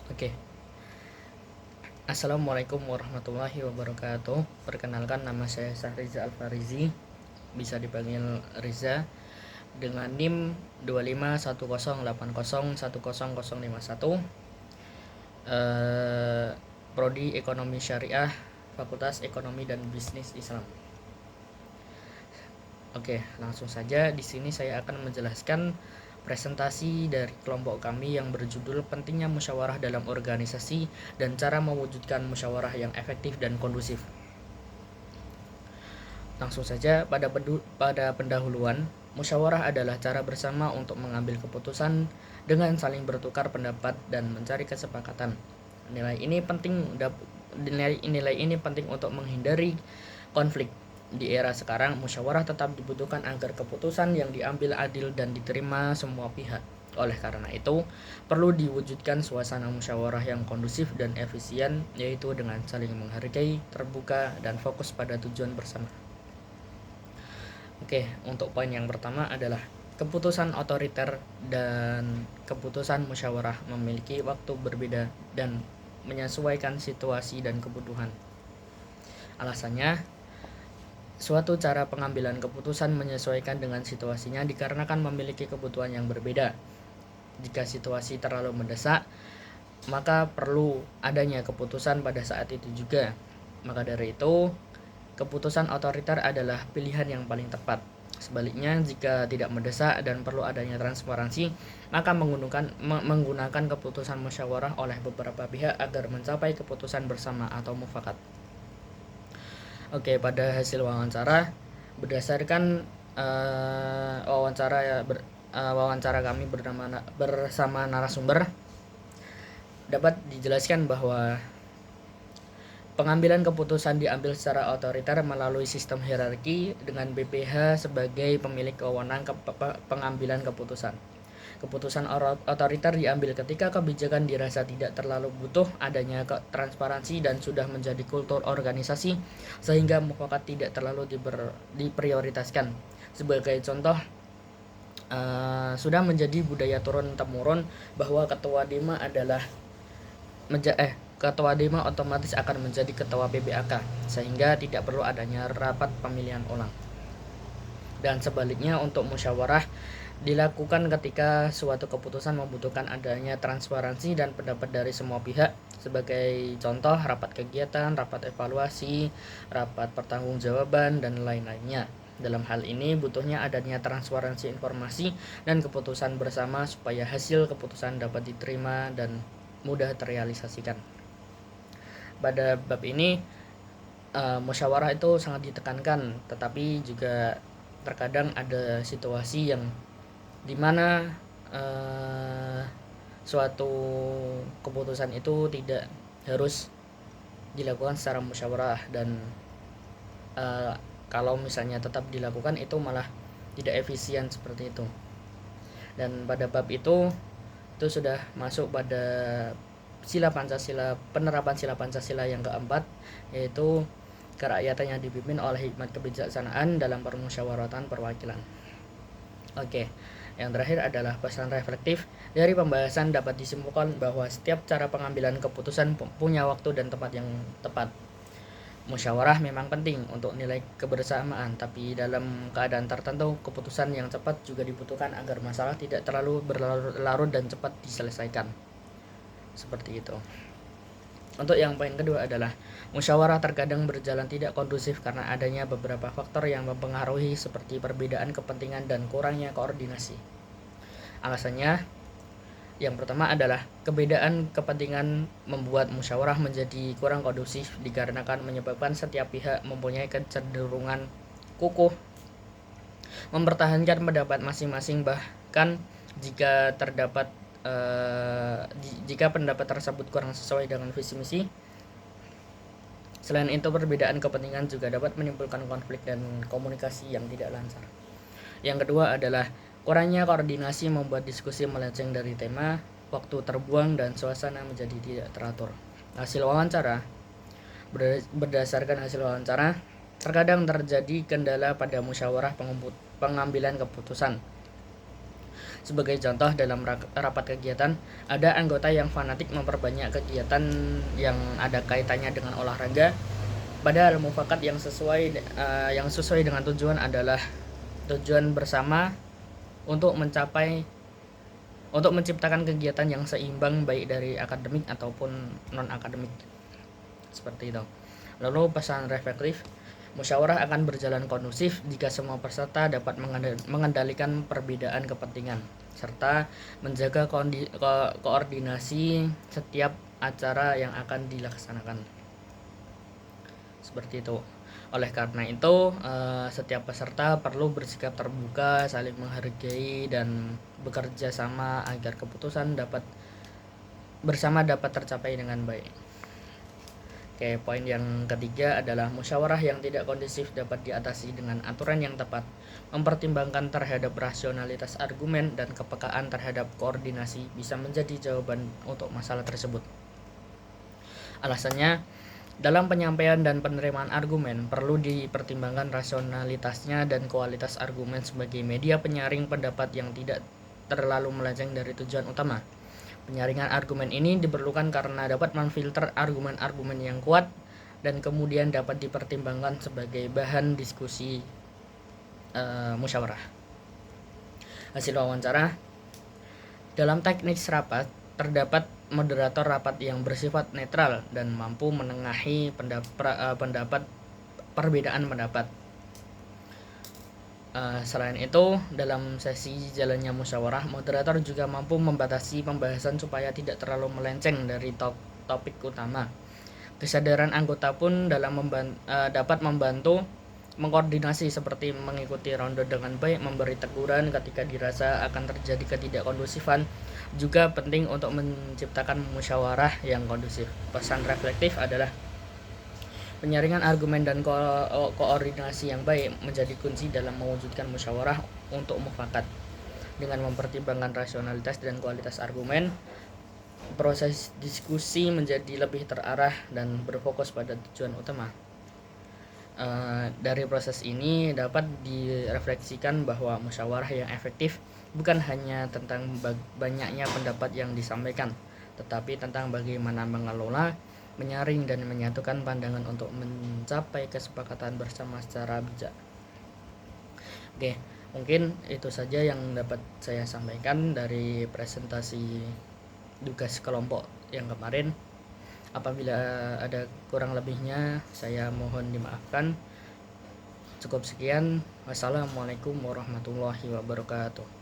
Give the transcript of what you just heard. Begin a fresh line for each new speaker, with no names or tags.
Oke, Assalamualaikum warahmatullahi wabarakatuh. Perkenalkan, nama saya Sahriza Alfarizi, bisa dipanggil Riza, dengan NIM 25108010051. Prodi Ekonomi Syariah, Fakultas Ekonomi dan Bisnis Islam. Oke, langsung saja. Di sini saya akan menjelaskan presentasi dari kelompok kami yang berjudul Pentingnya Musyawarah dalam Organisasi dan Cara Mewujudkan Musyawarah yang Efektif dan Kondusif. Langsung saja, pada pendahuluan, musyawarah adalah cara bersama untuk mengambil keputusan dengan saling bertukar pendapat dan mencari kesepakatan. Nilai ini penting untuk menghindari konflik. Di era sekarang, musyawarah tetap dibutuhkan agar keputusan yang diambil adil dan diterima semua pihak. Oleh karena itu, perlu diwujudkan suasana musyawarah yang kondusif dan efisien, yaitu dengan saling menghargai, terbuka, dan fokus pada tujuan bersama. Oke, untuk poin yang pertama adalah keputusan otoriter dan keputusan musyawarah memiliki waktu berbeda dan menyesuaikan situasi dan kebutuhan. Alasannya, suatu cara pengambilan keputusan menyesuaikan dengan situasinya dikarenakan memiliki kebutuhan yang berbeda. Jika situasi terlalu mendesak, maka perlu adanya keputusan pada saat itu juga. Maka dari itu, keputusan otoriter adalah pilihan yang paling tepat. Sebaliknya, jika tidak mendesak dan perlu adanya transparansi, maka menggunakan keputusan musyawarah oleh beberapa pihak agar mencapai keputusan bersama atau mufakat. Oke, pada hasil wawancara, berdasarkan wawancara kami bersama narasumber, dapat dijelaskan bahwa pengambilan keputusan diambil secara otoriter melalui sistem hierarki dengan BPH sebagai pemilik wewenang pengambilan keputusan. Keputusan otoriter diambil ketika kebijakan dirasa tidak terlalu butuh adanya transparansi dan sudah menjadi kultur organisasi sehingga mufakat tidak terlalu diprioritaskan. Sebagai contoh, sudah menjadi budaya turun-temurun bahwa ketua DEMA otomatis akan menjadi ketua PBAK sehingga tidak perlu adanya rapat pemilihan ulang. Dan sebaliknya, untuk musyawarah dilakukan ketika suatu keputusan membutuhkan adanya transparansi dan pendapat dari semua pihak. Sebagai contoh, rapat kegiatan, rapat evaluasi, rapat pertanggungjawaban, dan lain-lainnya. Dalam hal ini butuhnya adanya transparansi informasi dan keputusan bersama supaya hasil keputusan dapat diterima dan mudah terrealisasikan. Pada bab ini, musyawarah itu sangat ditekankan, tetapi juga terkadang ada situasi yang dimana suatu keputusan itu tidak harus dilakukan secara musyawarah dan kalau misalnya tetap dilakukan itu malah tidak efisien seperti itu. Dan pada bab itu sudah masuk pada penerapan sila Pancasila yang keempat, yaitu kerakyatan yang dipimpin oleh hikmat kebijaksanaan dalam permusyawaratan perwakilan. Oke, yang terakhir adalah pesan reflektif. Dari pembahasan dapat disimpulkan bahwa setiap cara pengambilan keputusan punya waktu dan tempat yang tepat. Musyawarah memang penting untuk nilai kebersamaan, tapi dalam keadaan tertentu keputusan yang cepat juga dibutuhkan agar masalah tidak terlalu berlarut-larut dan cepat diselesaikan. Seperti itu. Untuk yang poin kedua adalah musyawarah terkadang berjalan tidak kondusif karena adanya beberapa faktor yang mempengaruhi seperti perbedaan kepentingan dan kurangnya koordinasi. Alasannya, yang pertama adalah kebedaan kepentingan membuat musyawarah menjadi kurang kondusif dikarenakan menyebabkan setiap pihak mempunyai kecenderungan kukuh mempertahankan pendapat masing-masing, bahkan jika pendapat tersebut kurang sesuai dengan visi misi. Selain itu, perbedaan kepentingan juga dapat menimbulkan konflik dan komunikasi yang tidak lancar. Yang kedua adalah kurangnya koordinasi membuat diskusi melenceng dari tema, waktu terbuang, dan suasana menjadi tidak teratur. Berdasarkan hasil wawancara, terkadang terjadi kendala pada musyawarah pengambilan keputusan. Sebagai contoh, dalam rapat kegiatan, ada anggota yang fanatik memperbanyak kegiatan yang ada kaitannya dengan olahraga, padahal mufakat yang sesuai dengan tujuan adalah tujuan bersama untuk menciptakan kegiatan yang seimbang baik dari akademik ataupun non akademik, seperti itu. Lalu pesan reflektif, musyawarah akan berjalan kondusif jika semua peserta dapat mengendalikan perbedaan kepentingan serta menjaga koordinasi setiap acara yang akan dilaksanakan, seperti itu. Oleh karena itu, setiap peserta perlu bersikap terbuka, saling menghargai, dan bekerja sama agar keputusan bersama dapat tercapai dengan baik. Oke, poin yang ketiga adalah musyawarah yang tidak kondusif dapat diatasi dengan aturan yang tepat, mempertimbangkan terhadap rasionalitas argumen dan kepekaan terhadap koordinasi bisa menjadi jawaban untuk masalah tersebut. Alasannya, dalam penyampaian dan penerimaan argumen, perlu dipertimbangkan rasionalitasnya dan kualitas argumen sebagai media penyaring pendapat yang tidak terlalu melenceng dari tujuan utama. Penyaringan argumen ini diperlukan karena dapat memfilter argumen-argumen yang kuat dan kemudian dapat dipertimbangkan sebagai bahan diskusi musyawarah. Hasil wawancara, dalam teknik rapat, terdapat moderator rapat yang bersifat netral dan mampu menengahi perbedaan pendapat. Selain itu, dalam sesi jalannya musyawarah, moderator juga mampu membatasi pembahasan supaya tidak terlalu melenceng dari topik utama. Kesadaran anggota pun dapat membantu mengkoordinasi, seperti mengikuti ronde dengan baik, memberi teguran ketika dirasa akan terjadi ketidakkondusifan, juga penting untuk menciptakan musyawarah yang kondusif. Pesan reflektif adalah penyaringan argumen dan koordinasi yang baik menjadi kunci dalam mewujudkan musyawarah untuk mufakat. Dengan mempertimbangkan rasionalitas dan kualitas argumen, proses diskusi menjadi lebih terarah dan berfokus pada tujuan utama. Dari proses ini dapat direfleksikan bahwa musyawarah yang efektif bukan hanya tentang banyaknya pendapat yang disampaikan, tetapi tentang bagaimana mengelola, menyaring, dan menyatukan pandangan untuk mencapai kesepakatan bersama secara bijak. Oke, mungkin itu saja yang dapat saya sampaikan dari presentasi tugas kelompok yang kemarin. Apabila ada kurang lebihnya, saya mohon dimaafkan. Cukup sekian. Wassalamualaikum warahmatullahi wabarakatuh.